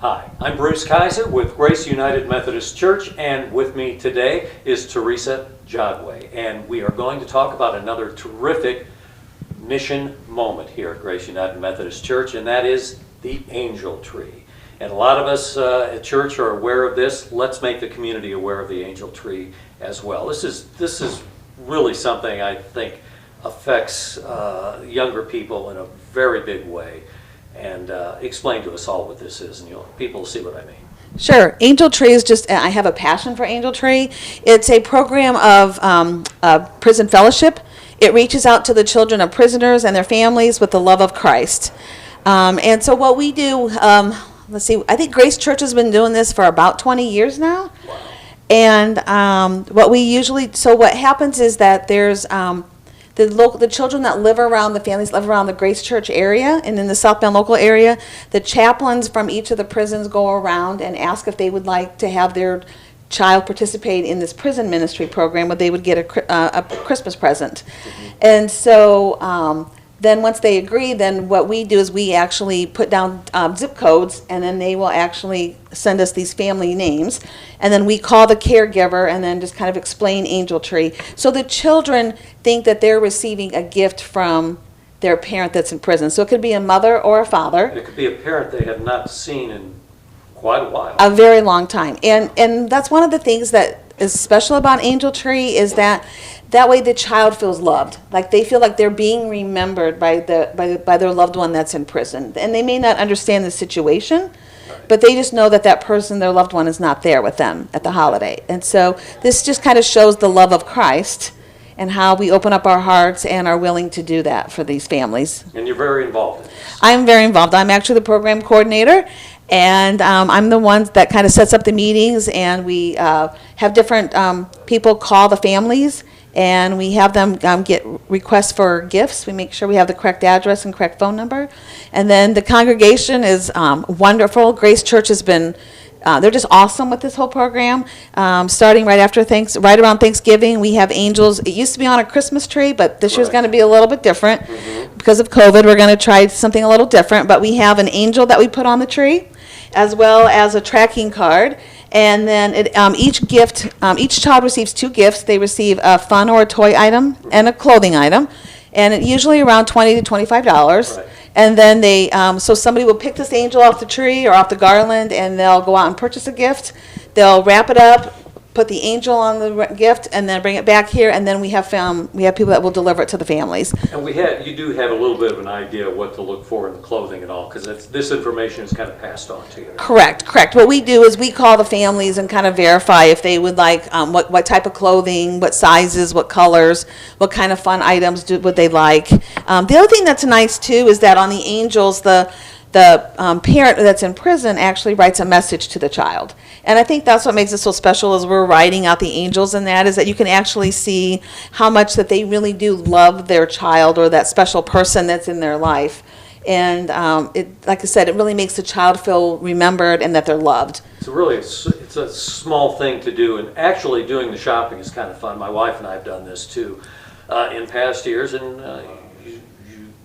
Hi, I'm Bruce Kayser with Grace United Methodist Church, and with me today is Teresa Jodway, and we are going to talk about another terrific mission moment here at Grace United Methodist Church, and that is the angel tree. And a lot of us at church are aware of this. Let's make the community aware of the angel tree as well. This is really something I think affects younger people in a very big way. And explain to us all what this is, and people will see what I mean. Sure. Angel Tree is just, I have a passion for Angel Tree. It's a program of prison fellowship. It reaches out to the children of prisoners and their families with the love of Christ. And so what we do, let's see, I think Grace Church has been doing this for about 20 years now. Wow. And what happens is that there's the children that live around, the families live around the Grace Church area and in the South Bend local area, the chaplains from each of the prisons go around and ask if they would like to have their child participate in this prison ministry program where they would get a Christmas present. Mm-hmm. And so then once they agree, then what we do is we actually put down zip codes, and then they will actually send us these family names. And then we call the caregiver and then just kind of explain Angel Tree. So the children think that they're receiving a gift from their parent that's in prison. So it could be a mother or a father. It could be a parent they have not seen in quite a while. A very long time. And that's one of the things that is special about Angel Tree is that way the child feels loved. Like they feel like they're being remembered by their loved one that's in prison. And they may not understand the situation, but they just know that that person, their loved one, is not there with them at the holiday. And so this just kind of shows the love of Christ and how we open up our hearts and are willing to do that for these families. And you're very involved in this. I'm very involved. I'm actually the program coordinator, and I'm the one that kind of sets up the meetings, and we have different people call the families, and we have them get requests for gifts. We make sure we have the correct address and correct phone number. And then the congregation is wonderful. Grace Church has been, they're just awesome with this whole program. Starting right around Thanksgiving, we have angels. It used to be on a Christmas tree, but this year's going to be a little bit different. Mm-hmm. Because of COVID, we're going to try something a little different. But we have an angel that we put on the tree, as well as a tracking card. And then each child receives 2 gifts. They receive a fun or a toy item and a clothing item, and usually around $20 to $25. Right. And then so somebody will pick this angel off the tree or off the garland, and they'll go out and purchase a gift. They'll wrap it up, put the angel on the gift, and then bring it back here. And then we have people that will deliver it to the families. And you do have a little bit of an idea of what to look for in the clothing and all, because this information is kind of passed on to you. Correct. What we do is we call the families and kind of verify if they would like what type of clothing, what sizes, what colors, what kind of fun items would they like. The other thing that's nice too is that on the angels, the parent that's in prison actually writes a message to the child. And I think that's what makes it so special as we're writing out the angels, and that is that you can actually see how much that they really do love their child or that special person that's in their life. And like I said, it really makes the child feel remembered and that they're loved. It's a small thing to do, and actually doing the shopping is kind of fun. My wife and I have done this too in past years, and you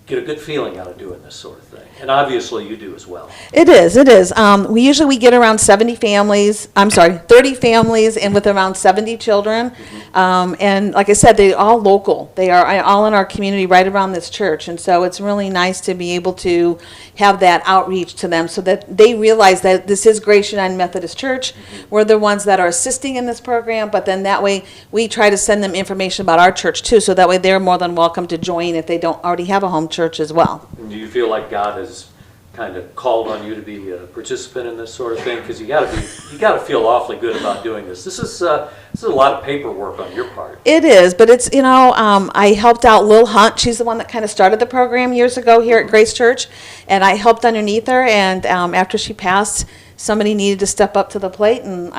get a good feeling out of doing this sort of thing. And obviously you do as well. It is. We get around 30 families, and with around 70 children. Mm-hmm. And like I said, they're all local. They are all in our community right around this church. And so it's really nice to be able to have that outreach to them so that they realize that this is Grace United Methodist Church. Mm-hmm. We're the ones that are assisting in this program, but then that way we try to send them information about our church too, so that way they're more than welcome to join if they don't already have a home church as well. And do you feel like God has kind of called on you to be a participant in this sort of thing? Because you got to feel awfully good about doing this. This is a lot of paperwork on your part. It is, but it's I helped out Lil Hunt. She's the one that kind of started the program years ago here at Grace Church, and I helped underneath her. And after she passed, somebody needed to step up to the plate, and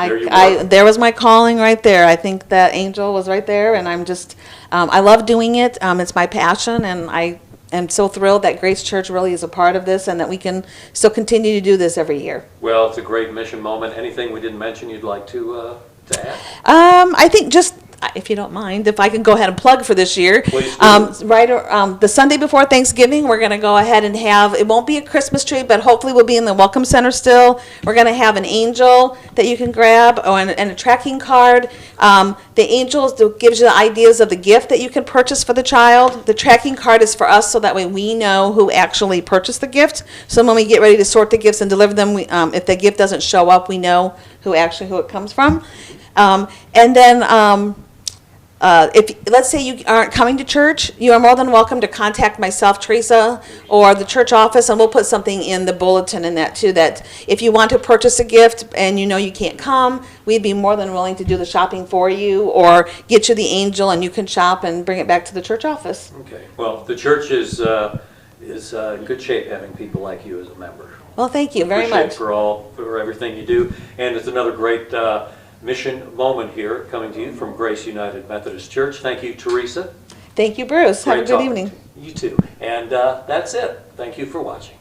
there was my calling right there. I think that angel was right there, and I'm just I love doing it. It's my passion, and I am so thrilled that Grace Church really is a part of this and that we can still continue to do this every year. Well, it's a great mission moment. Anything we didn't mention you'd like to add? I think just if you don't mind, if I can go ahead and plug for this year. Please do. The Sunday before Thanksgiving, we're going to go ahead and have, it won't be a Christmas tree, but hopefully we'll be in the Welcome Center still. We're going to have an angel that you can grab and a tracking card. The angel gives you the ideas of the gift that you can purchase for the child. The tracking card is for us so that way we know who actually purchased the gift. So when we get ready to sort the gifts and deliver them, if the gift doesn't show up, we know who it comes from. And then if, let's say you aren't coming to church, you are more than welcome to contact myself, Teresa, or the church office, and we'll put something in the bulletin in that too, that if you want to purchase a gift and you know you can't come, we'd be more than willing to do the shopping for you or get you the angel and you can shop and bring it back to the church office. Okay. Well, the church is in good shape having people like you as a member. Well, thank you very Appreciate much. for everything you do, and it's another great mission moment here coming to you from Grace United Methodist Church. Thank you, Teresa. Thank you, Bruce. Have a Great good talking evening. to you. You too. And that's it. Thank you for watching.